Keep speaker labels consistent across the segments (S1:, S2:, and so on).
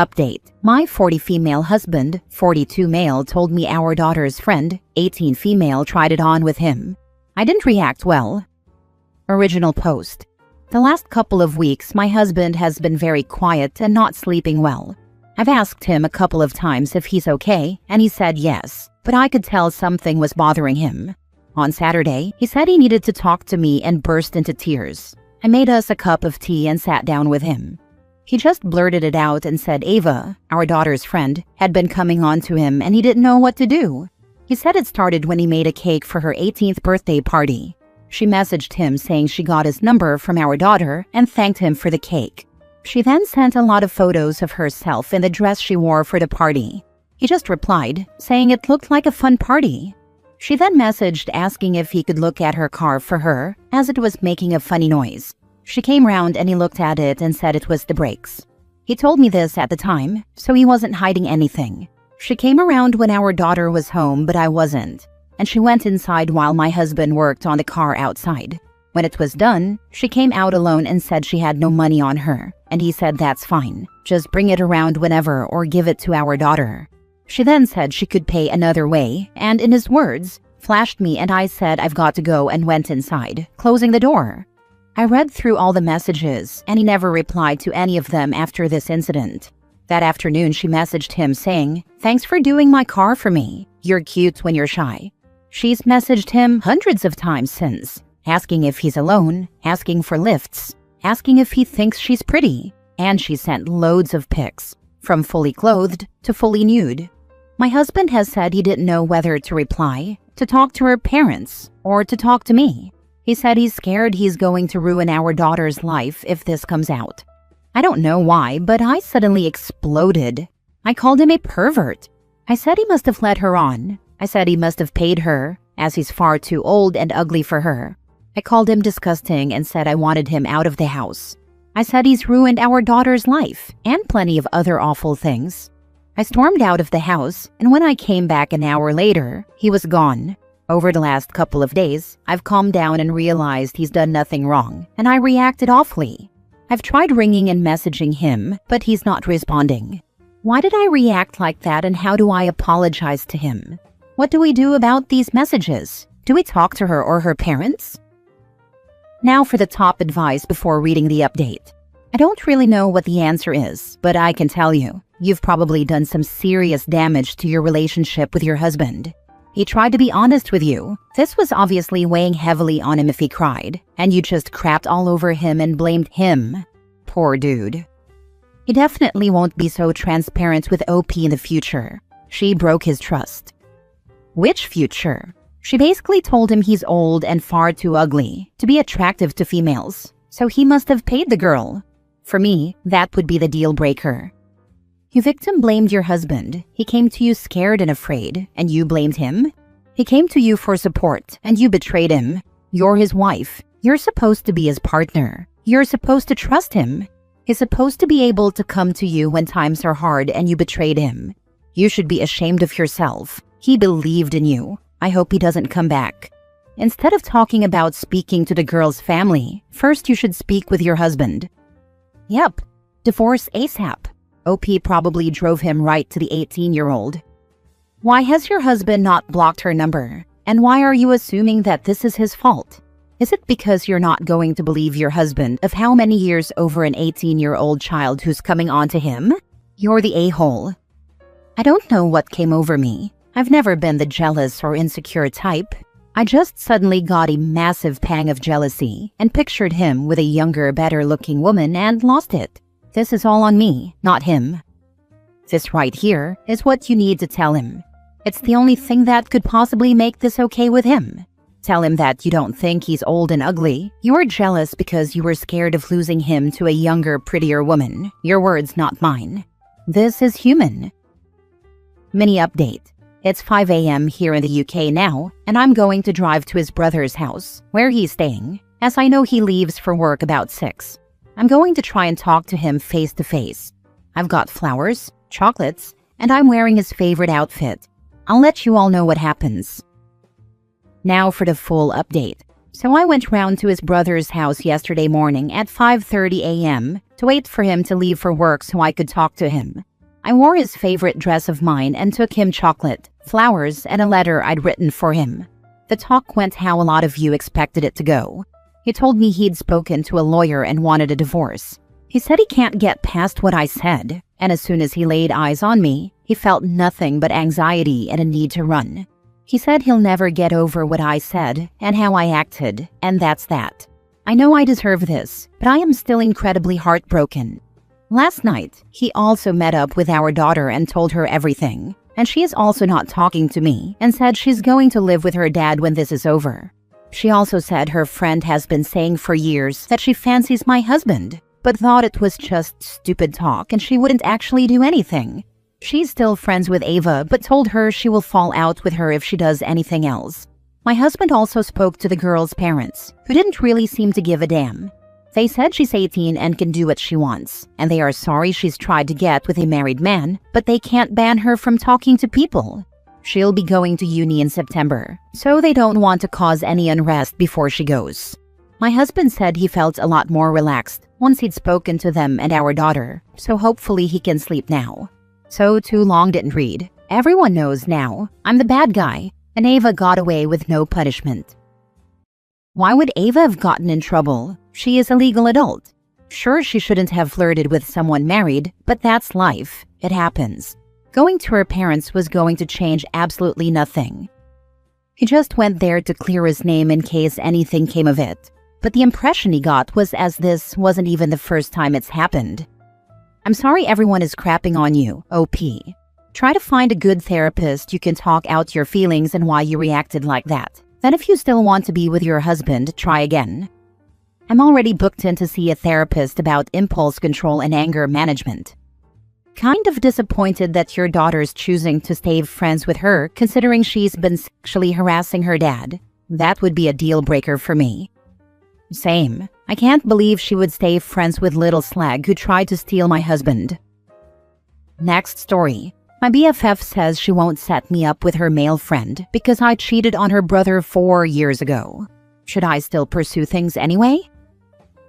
S1: Update. My 40 female husband, 42 male, told me our daughter's friend, 18 female, tried it on with him. I didn't react well. Original post. The last couple of weeks, my husband has been very quiet and not sleeping well. I've asked him a couple of times if he's okay, and he said yes, but I could tell something was bothering him. On Saturday, he said he needed to talk to me and burst into tears. I made us a cup of tea and sat down with him. He just blurted it out and said Ava, our daughter's friend, had been coming on to him and he didn't know what to do. He said it started when he made a cake for her 18th birthday party. She messaged him saying she got his number from our daughter and thanked him for the cake. She then sent a lot of photos of herself in the dress she wore for the party. He just replied, saying it looked like a fun party. She then messaged asking if he could look at her car for her, as it was making a funny noise. She came round and he looked at it and said it was the brakes. He told me this at the time, so he wasn't hiding anything. She came around when our daughter was home, but I wasn't, and she went inside while my husband worked on the car outside. When it was done, she came out alone and said she had no money on her, and he said that's fine, just bring it around whenever or give it to our daughter. She then said she could pay another way, and in his words, flashed me and I said I've got to go and went inside, closing the door. I read through all the messages and he never replied to any of them after this incident. That afternoon she messaged him saying, "Thanks for doing my car for me. You're cute when you're shy." She's messaged him hundreds of times since, asking if he's alone, asking for lifts, asking if he thinks she's pretty, and she sent loads of pics, from fully clothed to fully nude. My husband has said he didn't know whether to reply, to talk to her parents, or to talk to me. He said he's scared he's going to ruin our daughter's life if this comes out. I don't know why, but I suddenly exploded. I called him a pervert. I said he must have led her on. I said he must have paid her, as he's far too old and ugly for her. I called him disgusting and said I wanted him out of the house. I said he's ruined our daughter's life, and plenty of other awful things. I stormed out of the house, and when I came back an hour later, he was gone. Over the last couple of days, I've calmed down and realized he's done nothing wrong, and I reacted awfully. I've tried ringing and messaging him, but he's not responding. Why did I react like that, and how do I apologize to him? What do we do about these messages? Do we talk to her or her parents? Now for the top advice before reading the update. I don't really know what the answer is, but I can tell you, you've probably done some serious damage to your relationship with your husband. He tried to be honest with you. This was obviously weighing heavily on him if he cried, and you just crapped all over him and blamed him. Poor dude. He definitely won't be so transparent with OP in the future. She broke his trust. Which future? She basically told him he's old and far too ugly to be attractive to females, so he must have paid the girl. For me, that would be the deal breaker. You victim blamed your husband. He came to you scared and afraid, and you blamed him? He came to you for support, and you betrayed him. You're his wife. You're supposed to be his partner. You're supposed to trust him. He's supposed to be able to come to you when times are hard and you betrayed him. You should be ashamed of yourself. He believed in you. I hope he doesn't come back. Instead of talking about speaking to the girl's family, first you should speak with your husband. Yep, divorce ASAP. OP probably drove him right to the 18-year-old. Why has your husband not blocked her number? And why are you assuming that this is his fault? Is it because you're not going to believe your husband of how many years over an 18-year-old child who's coming on to him? You're the a-hole. I don't know what came over me. I've never been the jealous or insecure type. I just suddenly got a massive pang of jealousy and pictured him with a younger, better-looking woman and lost it. This is all on me, not him. This right here is what you need to tell him. It's the only thing that could possibly make this okay with him. Tell him that you don't think he's old and ugly. You're jealous because you were scared of losing him to a younger, prettier woman. Your words, not mine. This is human. Mini update. It's 5 a.m. here in the UK now, and I'm going to drive to his brother's house, where he's staying, as I know he leaves for work about 6. I'm going to try and talk to him face to face. I've got flowers, chocolates, and I'm wearing his favorite outfit. I'll let you all know what happens. Now for the full update. So I went round to his brother's house yesterday morning at 5:30 a.m. to wait for him to leave for work so I could talk to him. I wore his favorite dress of mine and took him chocolate, flowers, and a letter I'd written for him. The talk went how a lot of you expected it to go. He told me he'd spoken to a lawyer and wanted a divorce. He said he can't get past what I said, and as soon as he laid eyes on me, he felt nothing but anxiety and a need to run. He said he'll never get over what I said and how I acted, and that's that. I know I deserve this, but I am still incredibly heartbroken. Last night, he also met up with our daughter and told her everything, and she is also not talking to me and said she's going to live with her dad when this is over. She also said her friend has been saying for years that she fancies my husband, but thought it was just stupid talk and she wouldn't actually do anything. She's still friends with Ava, but told her she will fall out with her if she does anything else. My husband also spoke to the girl's parents, who didn't really seem to give a damn. They said she's 18 and can do what she wants, and they are sorry she's tried to get with a married man, but they can't ban her from talking to people. She'll be going to uni in September, so they don't want to cause any unrest before she goes. My husband said he felt a lot more relaxed once he'd spoken to them and our daughter, so hopefully he can sleep now. So too long didn't read. Everyone knows now. I'm the bad guy, and Ava got away with no punishment. Why would Ava have gotten in trouble? She is a legal adult. Sure, she shouldn't have flirted with someone married, but that's life. It happens. Going to her parents was going to change absolutely nothing. He just went there to clear his name in case anything came of it. But the impression he got was as this wasn't even the first time it's happened. I'm sorry everyone is crapping on you, OP. Try to find a good therapist you can talk out your feelings and why you reacted like that. Then if you still want to be with your husband, try again. I'm already booked in to see a therapist about impulse control and anger management. Kind of disappointed that your daughter's choosing to stay friends with her considering she's been sexually harassing her dad. That would be a deal breaker for me. Same. I can't believe she would stay friends with little slag who tried to steal my husband. Next story. My BFF says she won't set me up with her male friend because I cheated on her brother 4 years ago. Should I still pursue things anyway?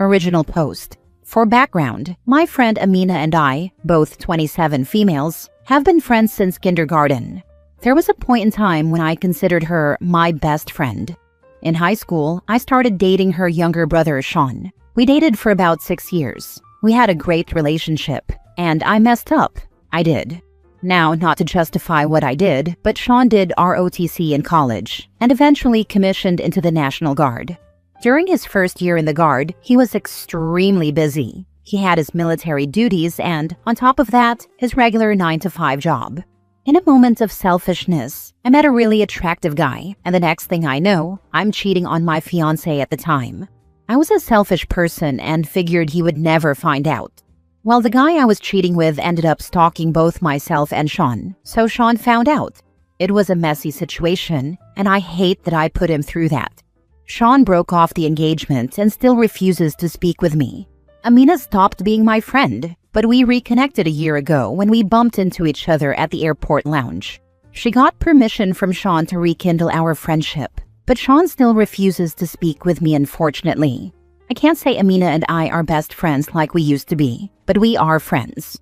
S1: Original post. For background, my friend Amina and I, both 27 females, have been friends since kindergarten. There was a point in time when I considered her my best friend. In high school, I started dating her younger brother, Sean. We dated for about 6 years. We had a great relationship, and I messed up. I did. Now, not to justify what I did, but Sean did ROTC in college, and eventually commissioned into the National Guard. During his first year in the Guard, he was extremely busy. He had his military duties and, on top of that, his regular 9-to-5 job. In a moment of selfishness, I met a really attractive guy, and the next thing I know, I'm cheating on my fiancé at the time. I was a selfish person and figured he would never find out. Well, the guy I was cheating with ended up stalking both myself and Sean, so Sean found out. It was a messy situation, and I hate that I put him through that. Sean broke off the engagement and still refuses to speak with me. Amina stopped being my friend, but we reconnected a year ago when we bumped into each other at the airport lounge. She got permission from Sean to rekindle our friendship, but Sean still refuses to speak with me, unfortunately. I can't say Amina and I are best friends like we used to be, but we are friends.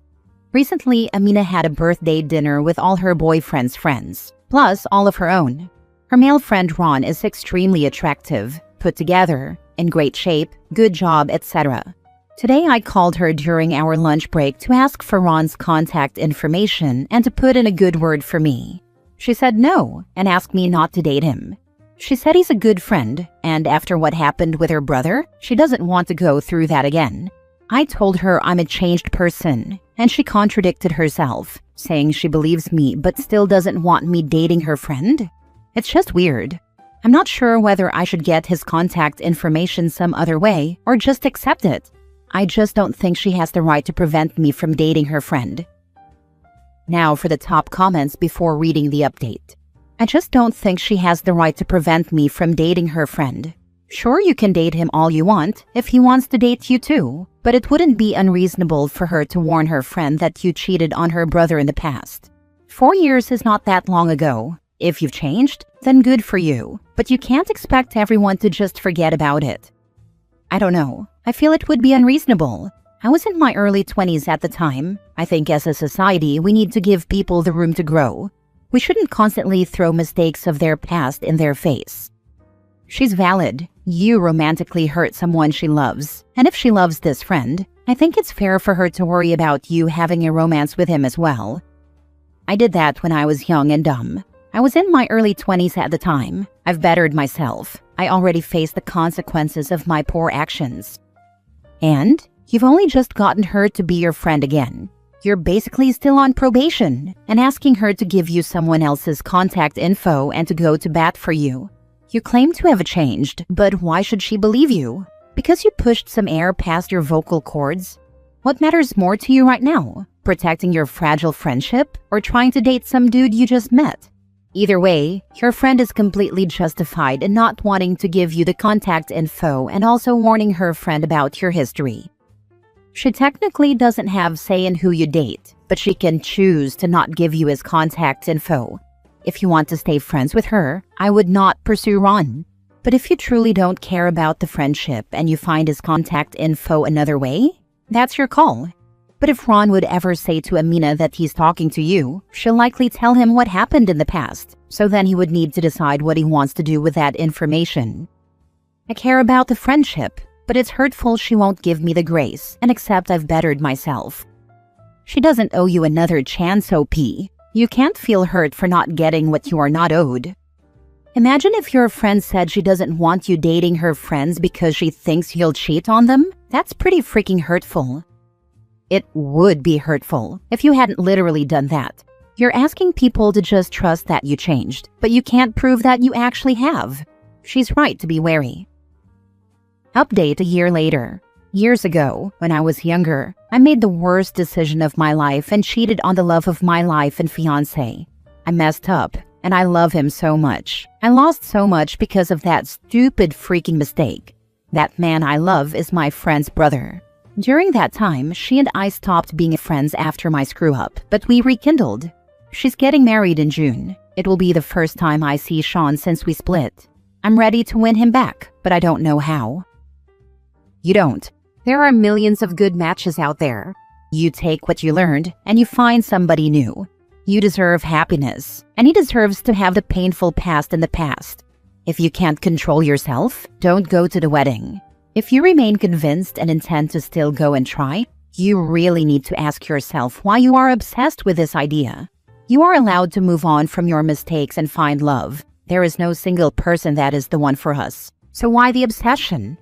S1: Recently, Amina had a birthday dinner with all her boyfriend's friends, plus all of her own. Her male friend Ron is extremely attractive, put together, in great shape, good job, etc. Today I called her during our lunch break to ask for Ron's contact information and to put in a good word for me. She said no and asked me not to date him. She said he's a good friend, and after what happened with her brother, she doesn't want to go through that again. I told her I'm a changed person, and she contradicted herself, saying she believes me but still doesn't want me dating her friend. It's just weird. I'm not sure whether I should get his contact information some other way or just accept it. I just don't think she has the right to prevent me from dating her friend. Now for the top comments before reading the update. I just don't think she has the right to prevent me from dating her friend. Sure, you can date him all you want if he wants to date you too, but it wouldn't be unreasonable for her to warn her friend that you cheated on her brother in the past. 4 years is not that long ago. If you've changed, then good for you, but you can't expect everyone to just forget about it. I don't know. I feel it would be unreasonable. I was in my early 20s at the time. I think as a society, we need to give people the room to grow. We shouldn't constantly throw mistakes of their past in their face. She's valid. You romantically hurt someone she loves. And if she loves this friend, I think it's fair for her to worry about you having a romance with him as well. I did that when I was young and dumb. I was in my early 20s at the time. I've bettered myself. I already faced the consequences of my poor actions. And you've only just gotten her to be your friend again. You're basically still on probation and asking her to give you someone else's contact info and to go to bat for you. You claim to have changed, but why should she believe you? Because you pushed some air past your vocal cords? What matters more to you right now? Protecting your fragile friendship or trying to date some dude you just met? Either way, your friend is completely justified in not wanting to give you the contact info and also warning her friend about your history. She technically doesn't have say in who you date, but she can choose to not give you his contact info. If you want to stay friends with her, I would not pursue Ron. But if you truly don't care about the friendship and you find his contact info another way, that's your call. But if Ron would ever say to Amina that he's talking to you, she'll likely tell him what happened in the past, so then he would need to decide what he wants to do with that information. I care about the friendship, but it's hurtful she won't give me the grace and accept I've bettered myself. She doesn't owe you another chance, OP. You can't feel hurt for not getting what you are not owed. Imagine if your friend said she doesn't want you dating her friends because she thinks you'll cheat on them. That's pretty freaking hurtful. It would be hurtful if you hadn't literally done that. You're asking people to just trust that you changed, but you can't prove that you actually have. She's right to be wary. Update a year later. Years ago, when I was younger, I made the worst decision of my life and cheated on the love of my life and fiancé. I messed up, and I love him so much. I lost so much because of that stupid freaking mistake. That man I love is my friend's brother. During that time, she and I stopped being friends after my screw-up, but we rekindled. She's getting married in June. It will be the first time I see Sean since we split. I'm ready to win him back, but I don't know how. You don't. There are millions of good matches out there. You take what you learned, and you find somebody new. You deserve happiness, and he deserves to have the painful past in the past. If you can't control yourself, don't go to the wedding. If you remain convinced and intend to still go and try, you really need to ask yourself why you are obsessed with this idea. You are allowed to move on from your mistakes and find love. There is no single person that is the one for us. So why the obsession?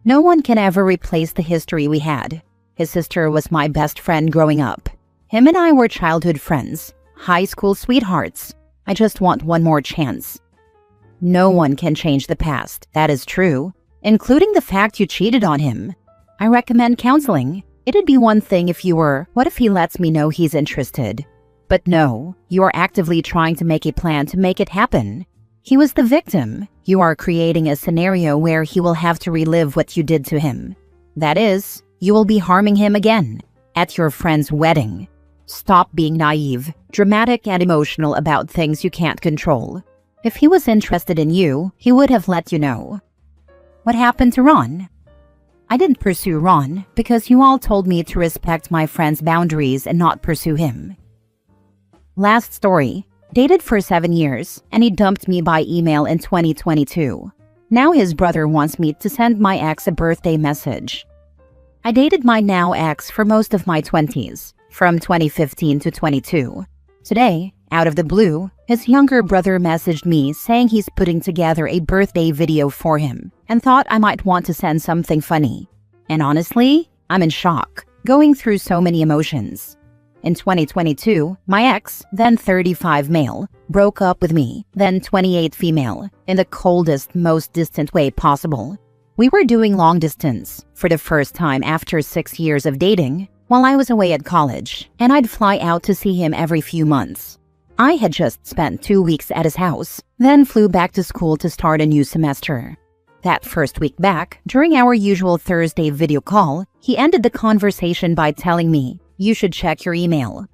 S1: No one can ever replace the history we had. His sister was my best friend growing up. Him and I were childhood friends, high school sweethearts. I just want one more chance. No one can change the past, that is true, including the fact you cheated on him. I recommend counseling. It'd be one thing if you were, what if he lets me know he's interested? But no, you are actively trying to make a plan to make it happen. He was the victim. You are creating a scenario where he will have to relive what you did to him. That is, you will be harming him again, at your friend's wedding. Stop being naive, dramatic and emotional about things you can't control. If he was interested in you, he would have let you know. What happened to Ron? I didn't pursue Ron because you all told me to respect my friend's boundaries and not pursue him. Last story. Dated for 7 years, and he dumped me by email in 2022. Now his brother wants me to send my ex a birthday message. I dated my now ex for most of my 20s, from 2015 to 22. Today, out of the blue, his younger brother messaged me saying he's putting together a birthday video for him and thought I might want to send something funny. And honestly, I'm in shock, going through so many emotions. In 2022, my ex, then 35 male, broke up with me, then 28 female, in the coldest, most distant way possible. We were doing long distance for the first time after 6 years of dating while I was away at college, and I'd fly out to see him every few months. I had just spent 2 weeks at his house, then flew back to school to start a new semester. That first week back, during our usual Thursday video call, he ended the conversation by telling me, "You should check your email."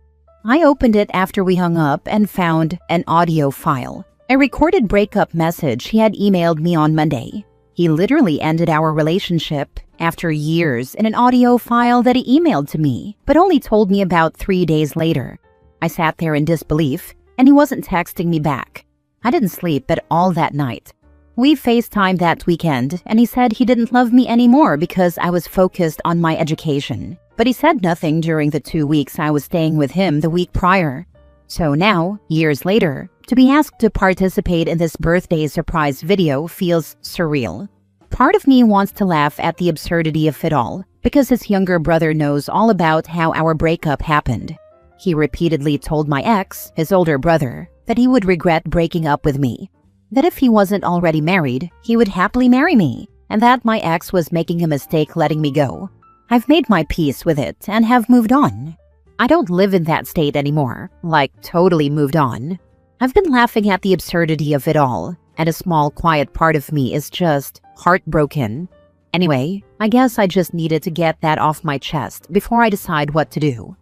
S1: I opened it after we hung up and found an audio file, a recorded breakup message he had emailed me on Monday. He literally ended our relationship after years in an audio file that he emailed to me, but only told me about 3 days later. I sat there in disbelief, and he wasn't texting me back. I didn't sleep at all that night. We FaceTimed that weekend, and he said he didn't love me anymore because I was focused on my education. But he said nothing during the 2 weeks I was staying with him the week prior. So now, years later, to be asked to participate in this birthday surprise video feels surreal. Part of me wants to laugh at the absurdity of it all, because his younger brother knows all about how our breakup happened. He repeatedly told my ex, his older brother, that he would regret breaking up with me, that if he wasn't already married, he would happily marry me, and that my ex was making a mistake letting me go. I've made my peace with it and have moved on. I don't live in that state anymore, like totally moved on. I've been laughing at the absurdity of it all, and a small quiet part of me is just heartbroken. Anyway, I guess I just needed to get that off my chest before I decide what to do.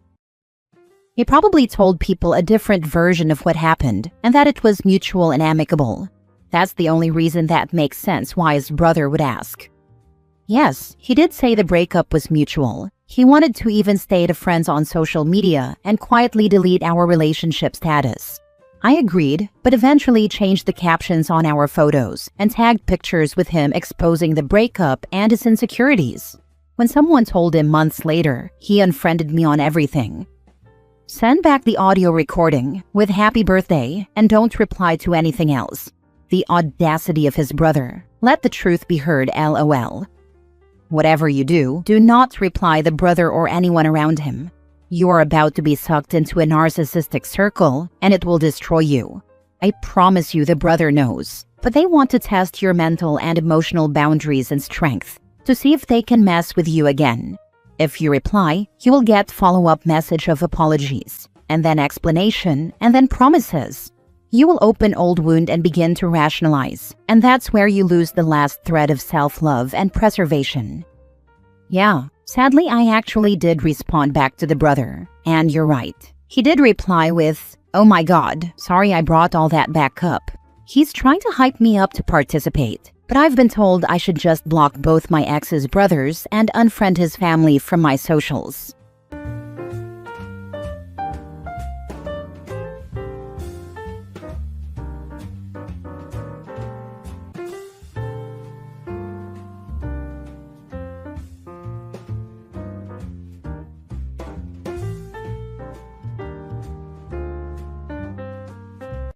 S1: He probably told people a different version of what happened and that it was mutual and amicable. That's the only reason that makes sense why his brother would ask. Yes, he did say the breakup was mutual. He wanted to even stay to friends on social media and quietly delete our relationship status. I agreed, but eventually changed the captions on our photos and tagged pictures with him exposing the breakup and his insecurities. When someone told him months later, he unfriended me on everything. Send back the audio recording with happy birthday and don't reply to anything else. The audacity of his brother. Let the truth be heard, LOL. Whatever you do, do not reply the brother or anyone around him. You are about to be sucked into a narcissistic circle and it will destroy you. I promise you the brother knows, but they want to test your mental and emotional boundaries and strength to see if they can mess with you again. If you reply, you will get follow-up message of apologies, and then explanation, and then promises. You will open old wound and begin to rationalize, and that's where you lose the last thread of self-love and preservation. Yeah, sadly I actually did respond back to the brother, and you're right. He did reply with, "Oh my god, sorry I brought all that back up." He's trying to hype me up to participate. But I've been told I should just block both my ex's brothers and unfriend his family from my socials.